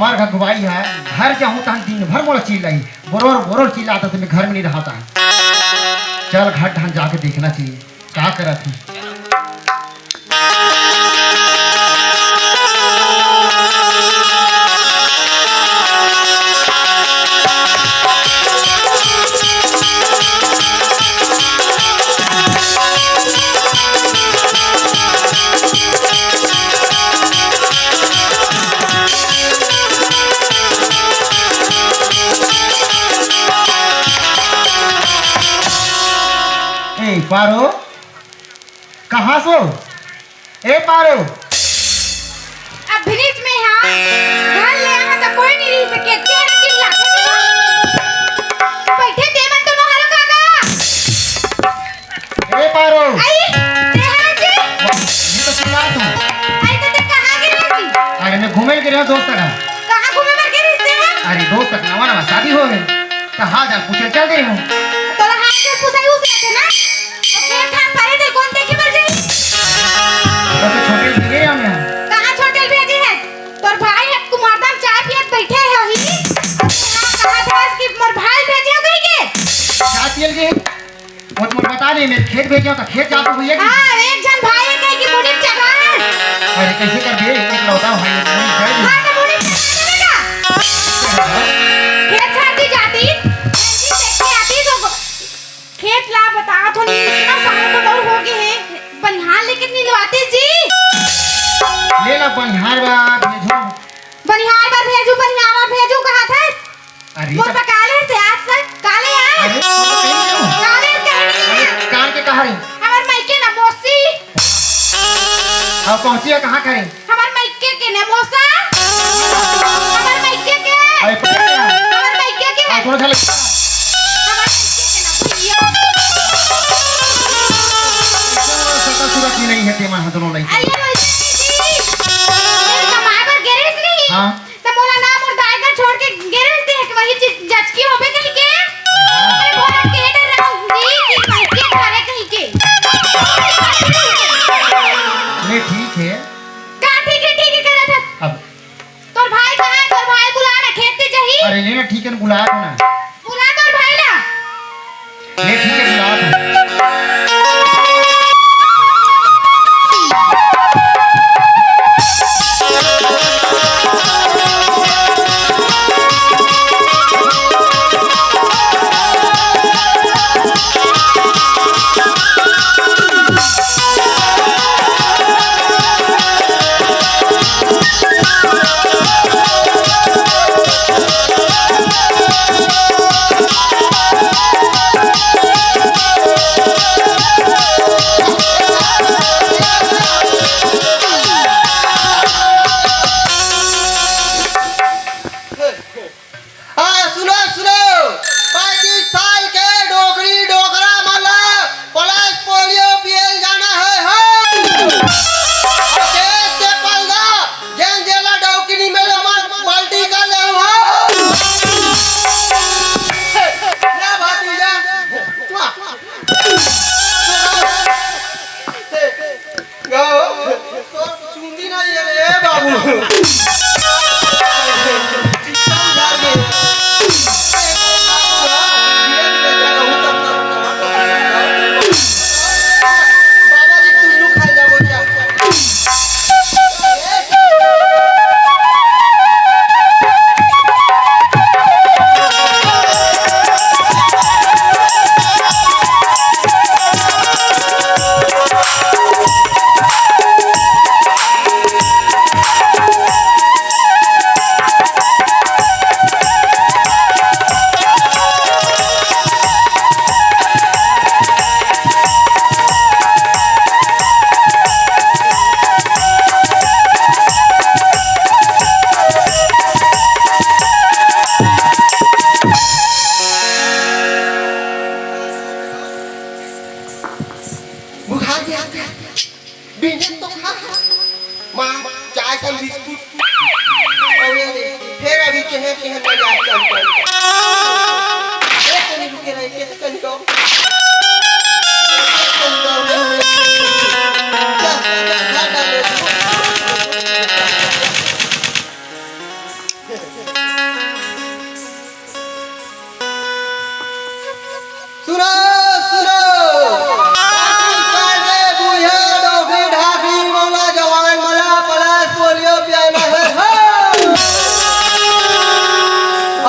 हमार का गवाही है। घर जाऊँ तो दिन भर मोड़ा चिल्लाई, बोरोर चिल्लाता तो मैं घर में नहीं रहता। चल घर ढंग जाके देखना चाहिए क्या करा थी। पारो कहाँ सो? ए पारो अब ब्रिज में यहाँ घर ले यहाँ तो कोई नहीं रह सके। तेरे चिल्लाते बैठे दे मत तुम हर कागा। ए पारो आई तेरा जी ये तो चिल्ला तू। आई तो ते कहाँ गिरी थी? अरे मैं घूमे गिरे हूँ दोस्त का। कहाँ घूमे मर गिरी थी? अरे दोस्त का नवा शादी हो गई तो हाल चाल पूछे चल दे हूँ। तो हाथ से पूछाई उसे थे ना ओके था पारे दे कौन देखी मर जाई। तो छोटे भेजे हम यहाँ। कहाँ छोटे भेजे हैं? तोर भाई है कुमारदाम चाय पियत बैठे है ही। कहाँ था कि मोर भाई भेजे हो गई के? चाय पियल के वो तुम बता नहीं मैं खेत भेजे तो खेत जाता हुई है। हाँ एक जन भाई है कहीं की मुड़ी जगह है। अरे कैसे कर दे एक लौटा भाई हाँ तो मुड़ी जगह खेत खाती जाती ऐसी देखती आती तो खेत ला बता थोड़ी कितना समय तो दौड़ हो गए हैं बनिहार लेके नहीं लवाते जी। ले ला बनिहार बा भेजो। बनिहार पर भेजू कहा था। अरे वो पकाले से आज तक काले आ अरे तो कहीं क्यों? काले कहीं कान के कहा रही? हमार मायके ना मौसी अब पहुंची है कहाँ करें? हमार मायके के ना मौसा हमार मायके के अरे हमार मायके के आप कौन सा लगता? हमार मायके के ना भैया सकल सूरत ही नहीं है तेमा हदरों नहीं। अरे वैसे जी कमाए पर गैरेज नहीं हाँ तो बोला ना मोर दायका छोड़ के गैरेज दे कि वही जचकी होबे कहीं के। अरे बोला के डर रहा हूं जी कि मायके करे कहीं के। नहीं ठीक है। का ठीक है करे था। अब तोर भाई कहाँ है? तोर भाई बुला ना खेत से जही अरे लेना ठीक है बुलाया था ना। बुला तोर भाई ना। ले ठीक है बुलाया था। सुनो सुनो सारे बूढ़े डोबी ढाकी मोला जवान मला पलाश पोलियो पियाना है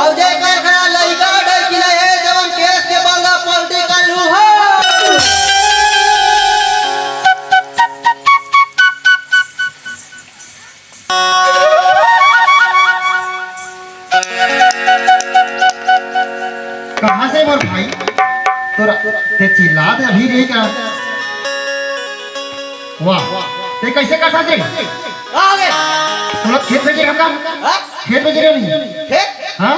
और जे कर खड़ा लइका डकी है जवान केस के बंदा पॉलिटिकल लू है कहाँ से मोर भाई तोरा ते चिल्ला दे अभी रे क्या वाह ते कैसे कर सकते आगे तुम लोग खेत में जे हम काम हां खेत में जे नहीं ठीक हाँ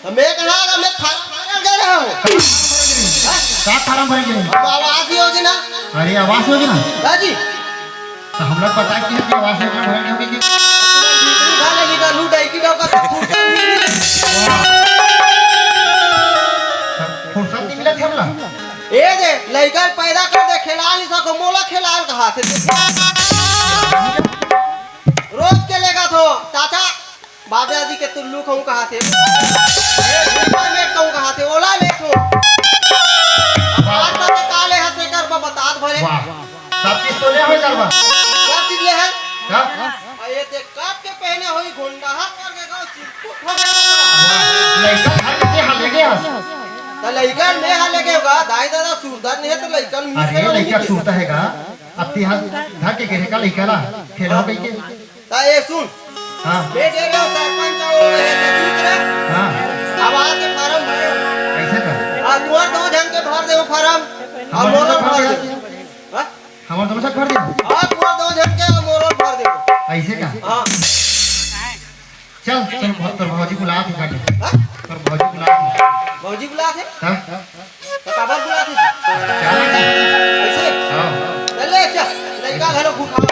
तो मैं कहां मैं फाइनल दे रहा हूं का फार्म भरेंगे आवास योजना अरे आवास योजना हाजी तो हम लोग पता कि आवास योजना भरेंगे होगी कि गाने की लू डाई की डोका फुर्सत नहीं मिला थे हम लोग ए जे लइका पैदा कर दे खेला नहीं सको मोला खेलाल कहा थे रोज के लेगा तो चाचा बाबा जी के तुल्लू कहूं कहा थे में कहूं कहा थे ओला ले तो बात के काले हंसे कर बतात भरे वाह सब चीज तो ले हो जावा क्या चीज ले है हां ये देख काट के पहने होई घोंडा हाथ करके गाओ चिपकुट हो गया लड़का घर के हाल ले गया तो लइका में हाल लगे होगा दाई दादा सुरदार नहीं है तो लइका अरे लड़का छूटता हैगा अब तिहां धर के गिरे का लड़का ला खेल हो गई के ता ये सुन हां मैं दे रहा हूं सरपंच और ये सचिव करे हां आवाज के फार्म भरे ऐसे कर आ तुअर दो जन के भर दे फार्म और मोरल भर दे हां हमार दोनों साथ भर दे हां तुअर दो जन के मोरल भर दे ऐसे का हां चल चल बहुत तर भौजी बुला के काटे हां तर भौजी बुला के भौजी बुला थे हां तो काबर बुला थे चल ऐसे हां चले अच्छा लइका घरो भूखा हुई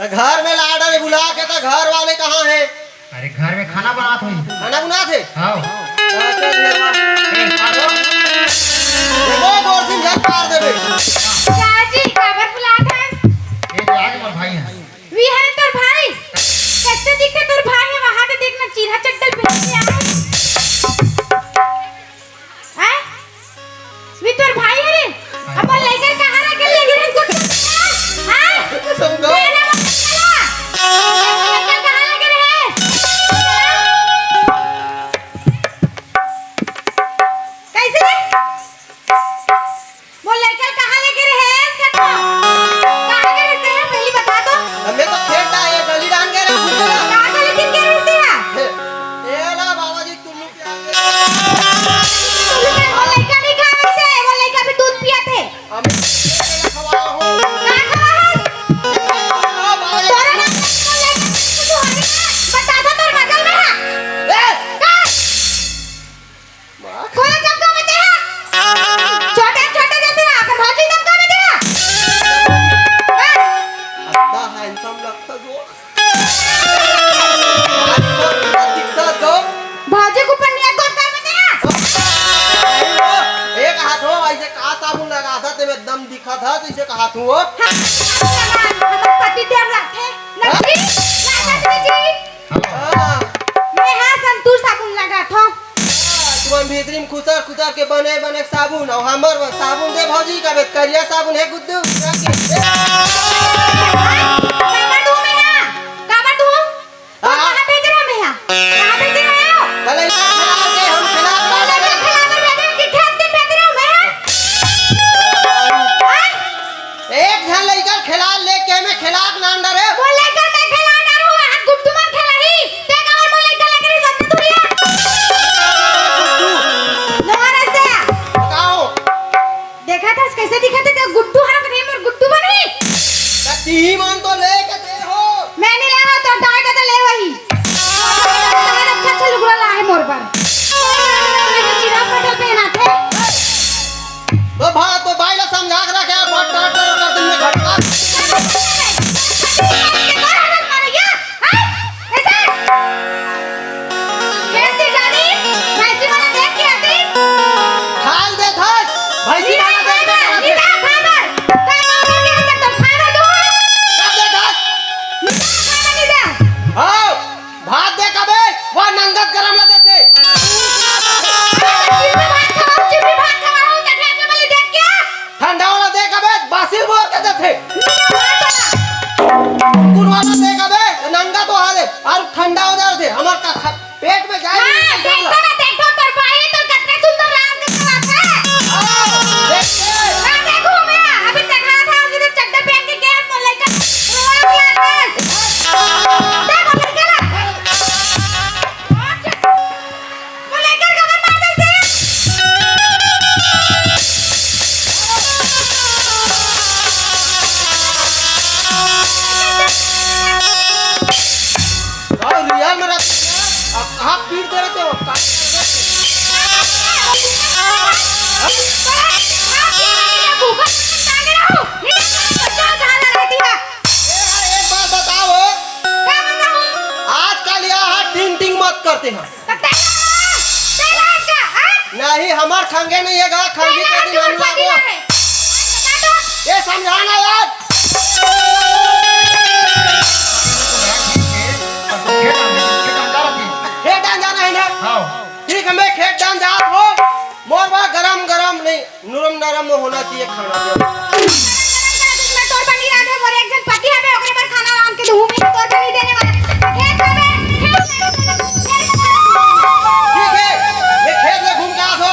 घर में लाडा ने बुला के तो घर वाले कहाँ है अरे घर में खाना बनात होई खाना बना थे हां वो गोर सिंह झट मार देबे चाची काबर बुलात हस ये तो आज मोर भाई है वी है तोर भाई कैसे दिखे तोर भाई है वहां पे देखना चीरा चट्टल पे आए हैं वी तोर भाई है रे अब लेकर कहां रख ले गिरन को हां सब गो हमें तो खेत आए गली डाल के रख ए ला बाबा जी तुम लोग क्या हमें खवा हो हैंडसम लगता जो दिखता जो भाजी को पन्निया को कर में दे एक हाथ हो ऐसे का साबुन लगा था ते एकदम दिखा था जैसे का हाथ हो हमारा पति देव रखे नकली लागत में जी हां मैं हां संतूर साबुन लगा था तुम भीतरी में खुसर खुसर के बने बने साबुन और हमर साबुन दे भौजी का बेत करिया साबुन है गुद्दू काबर तू में है काबर तू कहां भेज रहा मैं कहां भेज रहे हो भले खिला के हम खिला खिलाकर भेज रहे कि खेत में भेज रहे हो मैं एक झन लइका खिला ले के में खिलाक नाम डरे वो लेकर मैं खिला डालू हाथ गुड्डू मन खिलाई ते काबर बोले लेकर लेकर सत्य दुनिया लोहारा से बताओ देखा था कैसे दिखा था गुड्डू हरा के मोर गुड्डू बनी ती मन तो ले के दे हो मैं नहीं ले तो डाल के ले वही तुम्हारा अच्छा लुगड़ा ला है मोर पर चिराग पटल पहना थे तो भा तो भाई ला समझा के रखे बट कर दिन में घटका खाल दे था भैंसी वाला दे दे कब दे था हां भात दे कबे वो नंगत गरम ला देते ठंडा वाला दे कबे बासिल बोर के देते कुन वाला दे कबे नंगा तो हाले और ठंडा हो जा रहे हमर का पेट में जाए और रियल में रख अब कहां पीट दे रहे हो एक बात बताओ आजकल यहाँ टिंग टिंग मत करते हैं नहीं हमार खंगे नहीं है खंगी के दिन हम लागो ये समझाना यार खेत डाल जाना है ना ठीक है मैं खेत डाल जा हो मोर बा गरम गरम नहीं नरम नरम में होना चाहिए खाना ठीक है मैं खेत में घूम के आ हो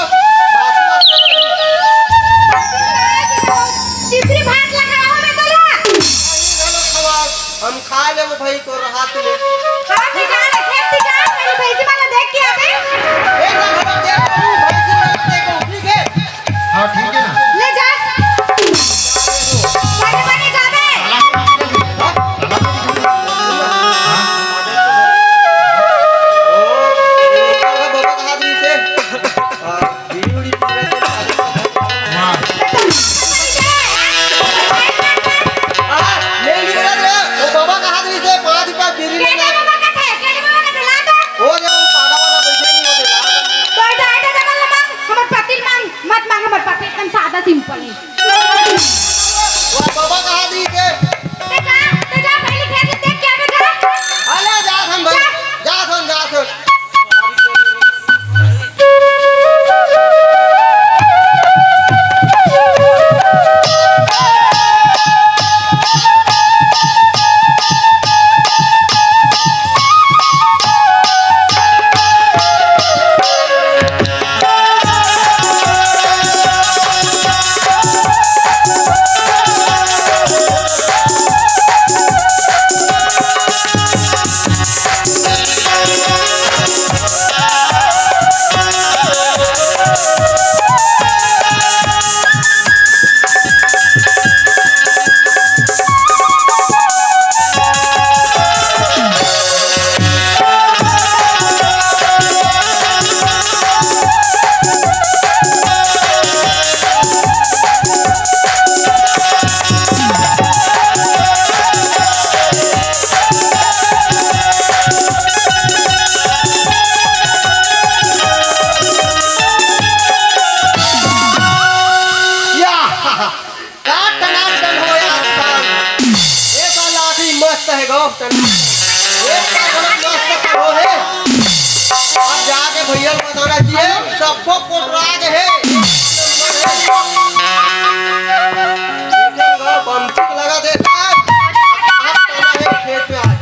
हम खा ले भाई तो राहत ले एक ना घर देख लूं भैंसी वाला देखो ठीक है हाँ ठीक है ना ले जा बने जावे बाबा कहा दी से बीड़ी पूरे से ले लिया रे वो बाबा कहा दी से 5 रुपया बीड़ी लेना हो जाओ पागा वाला बैठे नहीं हो सादा सिंपल है वो बाबा कहा दी के पहले खेत देख के आवे जरा अले जा हम भाई जा है गो एक का बड़ा मस्त हो है अब जाके भैया भाई बताना चाहिए सबको कोटरा के है बमचिक लगा दे साहब आप पहला है खेत में आज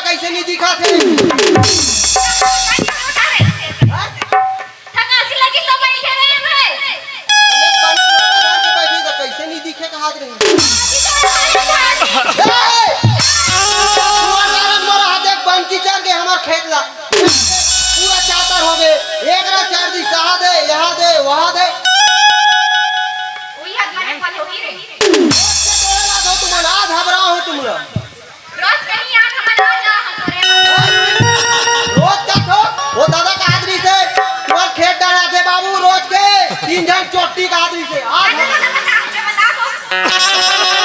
कैसे नहीं दिखा थे कैसे नहीं दिखे कहा हमार खेत ला पूरा चातर हो गए एक रा चार दी सहा दे यहाँ दे वहाँ दे तुम आज घबरा हो तुम वो दादा का आदमी से तुम्हारे खेत डाला थे बाबू रोज के 3 जन चोटी का आदमी से आज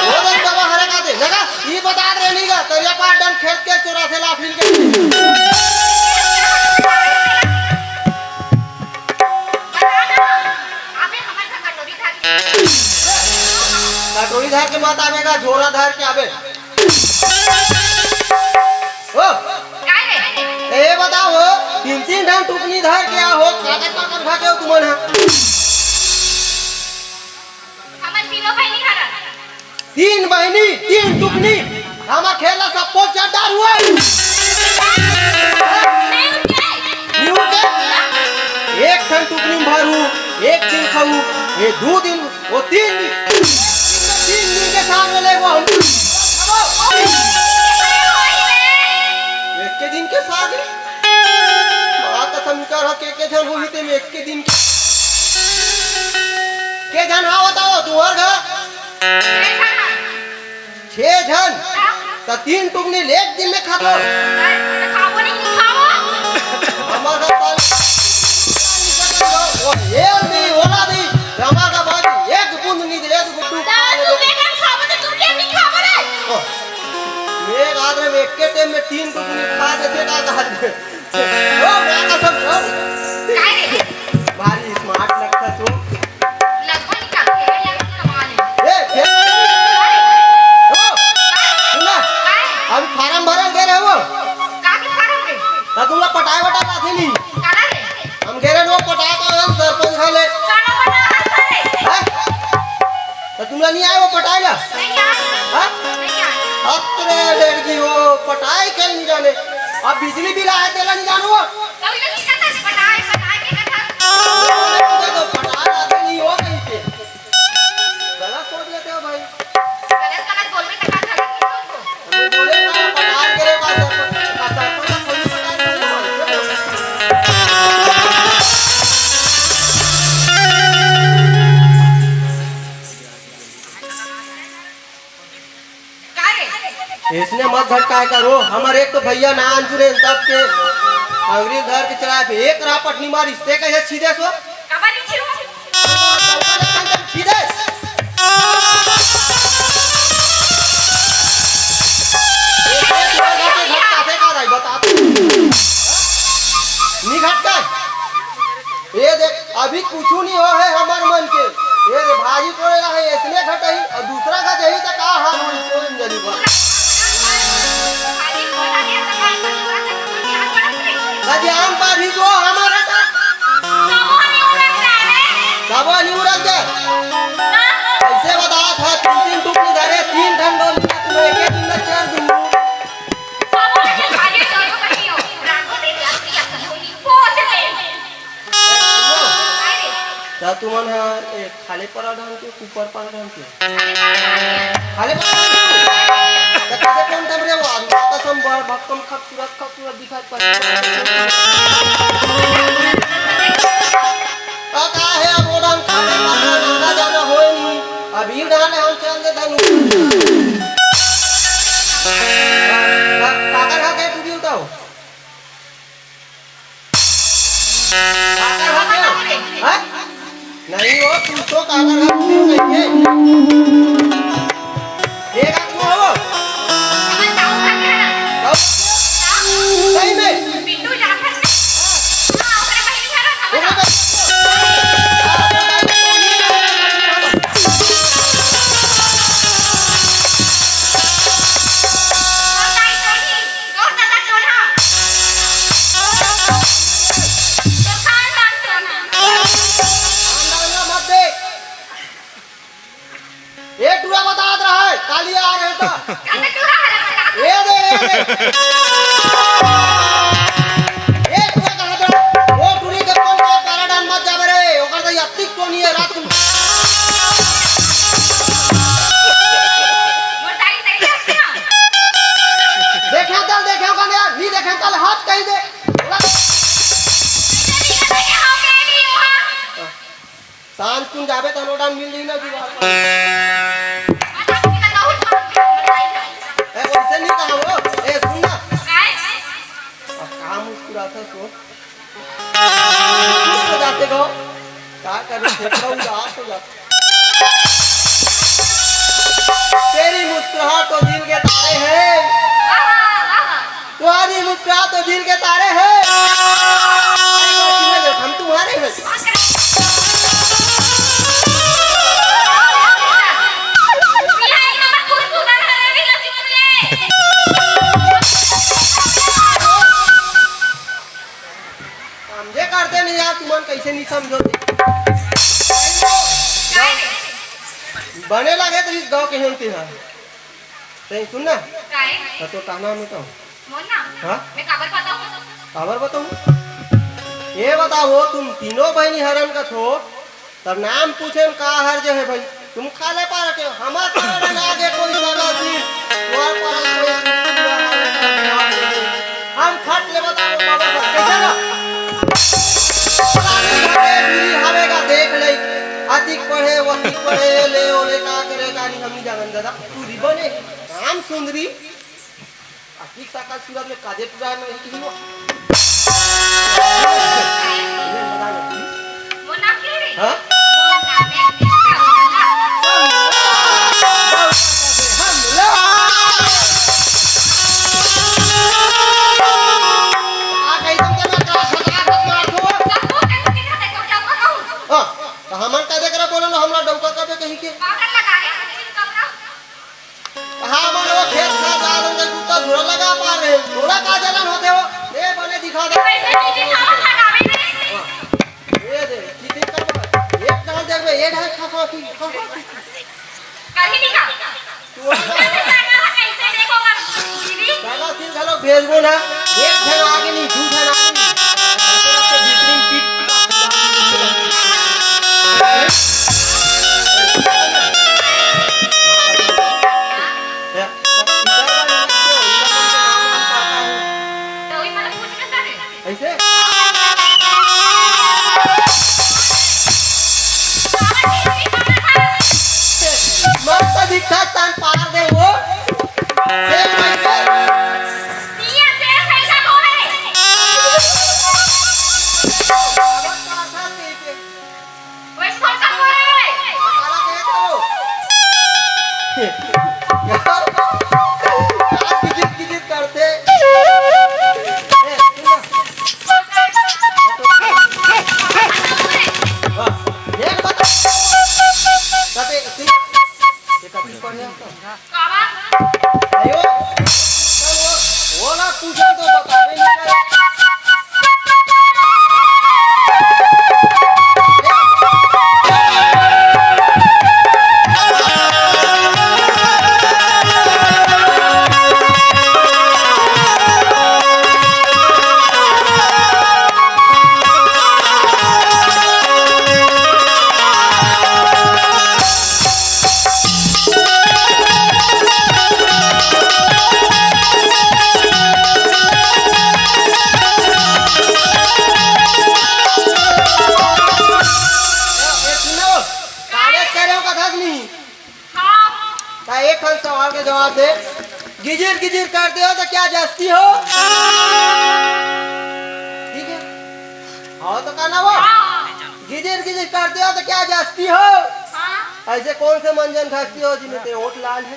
वो दिन बाबा हरे का दे लगा ये बता रहे नहीं का तो ये 5 डन खेत के चोरा से लाख मिल के कटोरी धार के मत आवेगा झोरा धार के आवे ओ ये बताओ 3 ढंग टुकनी धार के हो कागज पकड़ खा के तुमन है हमर तीनों बहनी खड़ा 3 बहनी 3 टुकनी हमार खेला सब पोल चढ़दार हुआ न्यू के एक ठन टुकनी भरू एक दिन खाऊ ये 2 दिन वो 3 दिन के साथ ले वो एक के दिन के साथ बात समझकर हो के जन होई ते में एक के दिन के जन हा बताओ तू और घर 6 जन तो 3 टुकनी एक दिन में खा लो खाओ नहीं खाओ हमारा वो ये नहीं ओला दी हमारा भाई एक बूंद नहीं दे एक गुड्डू तू बेटा खाओ तो तू क्या नहीं खाओ रे एक आदमी में एक के टाइम में 3 टुकनी खा देते का कहा ओ मैं का सब काय रे भारी स्मार्ट लगता तो लगभग का ये कमाल ए ओ सुना अब फार्म भरल गए रहे हो का के फार्म रे तो तुम लोग पटाए वटा लाथे नहीं काना रे हम कह रहे हो पटाए तो हम सरपंच खाले काना बना रे तो तुम लोग नहीं आए वो पटाए ला नहीं आ हां नहीं आ अतरे लड़की हो पटाई के नहीं जाने अब बिजली बिल आए तेला नहीं जानो कभी नहीं करता से पटाए के कथा तो पटा आते नहीं हो कहीं पे गलत सोच लेते हो भाई गलत बोल में कथा कर अबे बोले ना पटा करे का कोई इसने मत झटकाए करो हमारे एक तो भैया ना इंश्योरेंस तब के अंग्रेज घर के चलाए पे एक राह पटनी मारी इससे कैसे सीधे सो कबाड़ी छिरो सीधे ये देख अभी कुछ नहीं हो है हमारे मन के ये भाजी कोड़ेगा है इसने घट ही और दूसरा घट ही तो का हाल हो इसको जल्दी जान पर ही जो हमारा का सब नहीं उड़क जाए ऐसे बता था 3 टुकड़ी धरे 3 ठन बोल तुम्हें एक दिन में 4 दिन ता तुमन है खाली पर ढंग के ऊपर पर ढंग के खाली पर ता कैसे कौन तम रे वो का संबर भक्कम खूबसूरत दिखाई पड़ का है अब ओडन खाने का जाना होए नहीं अभी डाले हम चल दे धनु काकर हा के तू बताओ काकर हा के हां नहीं हो तुम तो काकर हा तू नहीं है एक आदमी हो सही में बिट्टू जाकर हां ओकरे बहिनी घर था ये टूरा बता रहा है काली आ रहे तो ये दे ये टूरा कहां जा वो टूरी के कौन के पैराडान मत जावे रे ओकर तो यत्ती कोनी है रात में देखे ओकर नहीं देखे कल हाथ कहीं दे सांझ कुन जावे त नोडा मिल ली ना दीवार ए वैसे नहीं कहा वो ए सुन ना कहां मुस्कुराता सो हो जाते गो का करे फेंकड़ा उदास हो जाता तेरी मुस्कुराहट तो दिल के तारे हैं तुम्हारी मुस्कुराहट तो दिल के तारे हैं हम तुम्हारे हैं समझे करते नहीं यार तुमन कैसे नहीं समझोते बने लगे तो इस गांव के होते हैं सही सुन ना तो कहना में तो हाँ खबर बताऊं ये बताओ तुम तीनों बहनी हरन का थो तब नाम पूछे का हर जो है भाई तुम खाले पा रखे हो हमारे कारण आगे कोई सगा थी तुम्हारे पर कोई हम फट ले बताओ बाबा कैसा ना हवेगा देख ले अधिक पढ़े वधिक पढ़े ले ओले का करे गानी हमनी जानन दादा पूरी बने राम सुंदरी अधिक साका सूरत में काजे पूरा में की हो वो ना के रे हां हमन का देख रहा बोलो ना हमरा डौका कबे कहीं के पागल लगा है कबरा हां मन वो खेत खा जान के कुत्ता धुरा लगा पा रहे थोड़ा का जलन होते हो ए बने दिखा दे वैसे नहीं सामान लगावे रे ये दे की दिन कर एक जान देख में ये ढाई खा की कहीं नहीं खा तू कैसे देखोगा दीदी दादा सिंह घलो भेजबो ना एक धन आगे नहीं दू धन आगे नहीं ऐसे लगते भीतरी पीट ऐसे मस्त दिखता तन पार दे वो से निया से कैसा होए वैसे कौन सा होए काला के तो किजित करते से जवाब दे। गिजिर गिजिर करते हो तो क्या जस्ती हो? ठीक है, हाँ तो कहना वो गिजिर गिजिर करते हो तो क्या जस्ती हो? ऐसे कौन से मंजन घसती हो जिनमें तेरे होठ लाल है?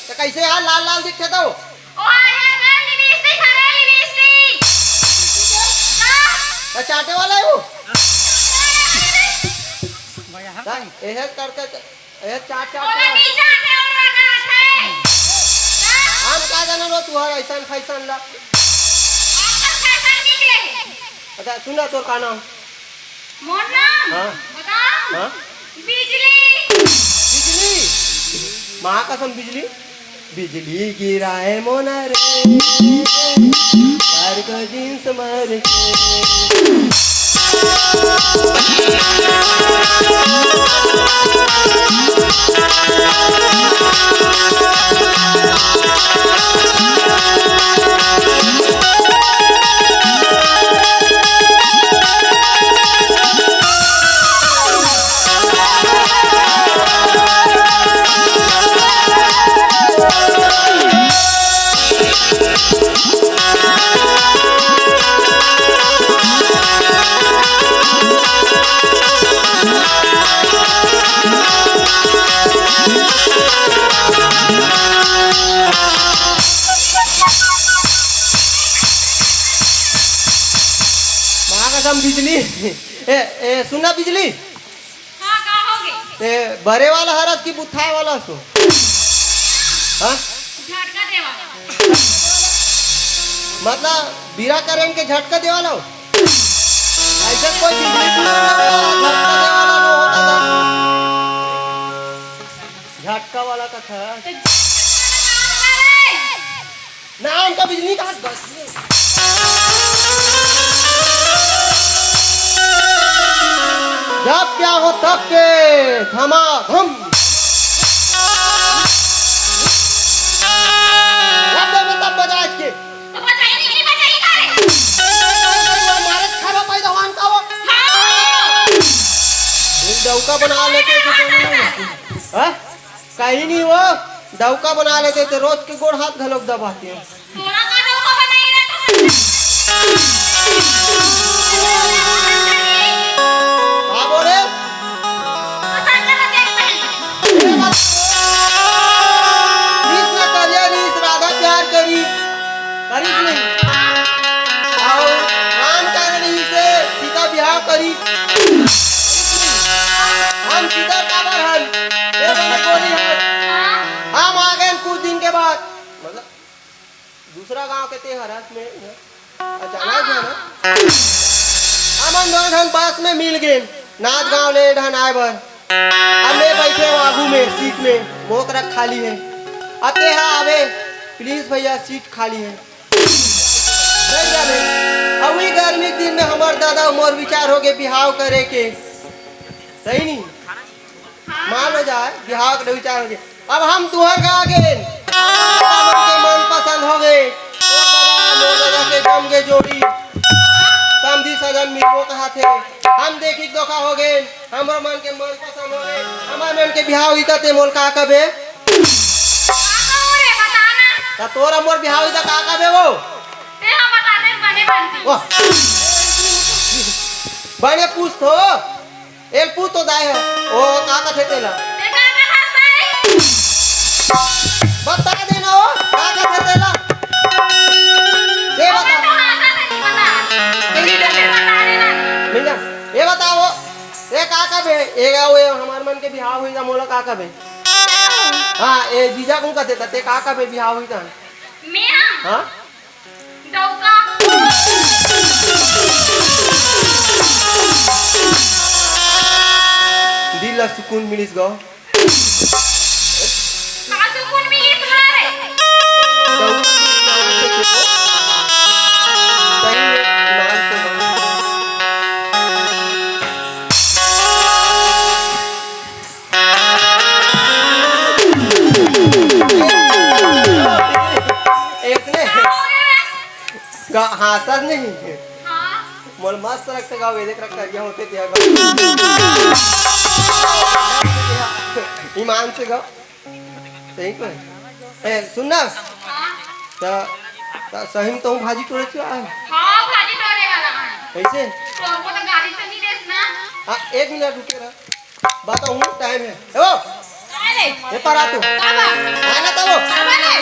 तो कैसे यार लाल लाल दिखते तो? तो चाटे वाला है वो? ऐसे करके ऐसे चाट चाट हम क्या जाना लो तू हर ऐसा फैशन ला। अच्छा सुना तोर का नाम? हाँ हाँ बिजली महाकसम बिजली बिजली गिराए मोना रे कार का जींस मार के। महाकसम बिजली ए सुना बिजली ए बरे वाला हरस की बुथाए वाला सो? हाँ मतलब बीरा करेंट के झटका दे वाला हो? ऐसा कोई बिजली झटका दे वाला नहीं होता था। झटका वाला का था नाम का बिजली का जब क्या हो तब के थमा हम तब बजाज के डौका बना लेते कहीं नहीं वो डौका बना लेते थे रोज के गोड़ हाथ घलोक दबाते हैं। बोले राधा प्यार करी करीस नहीं और राम कागड़ी से सीता ब्याह करी हम सीता का बहन हम आ गए कुछ दिन के बाद मतलब दूसरा गांव के ते हरस में अचानक है ना हम दोनों ढंग पास में मिल गए नाच गांव ले ढन आए बर अब मैं बैठे आगू में सीट में मोक रख खाली है अते हाँ आवे प्लीज भैया सीट खाली है नहीं जाने अभी गर्मी के दिन में हमारे दादा उमर विचार हो गए बिहाव करे के सही नहीं मान लो जाए बिहाव के विचार हो गए अब हम तुहर गा गए मन पसंद हो गए के गम के जोड़ी समधी सजन मिलबो कहा थे हम देखी धोखा हो गए हमारे मन के मन पसंद हो गए हमारे मन के बिहाव इता ते मोल का कबे ता तोरा मोर बिहाव इता का कबे वो ते हम बता दे बने बनती वाह बने पूछ तो एल पूछ तो दाए है ओ का थे तेला ते का हंसाई बता देना वो का थे तेला दे बता ये बताओ ये का कबे एगा वो हमार मन के बिहाव हुई था मोला का कबे हां ए जीजा को कहते ते का कबे बिहाव हुई था मैं हां डौका दिल सुकून मिलिस गो का सुकून मिलिस रे हाँ सर नहीं हाँ मोल मस्त रखते गाव वेदक रखता क्या होते त्या गाव ईमान से गाव सही को ए सुन ना ता सही में तो हूँ भाजी तोड़े छो हाँ भाजी तोड़े वाला है कैसे तो हमको तो गाड़ी तो नहीं देस ना हाँ 1 मिनट रुके रहा बताऊँ टाइम है ओ अरे ये पर आ तू बाबा आना तो वो बाबा ने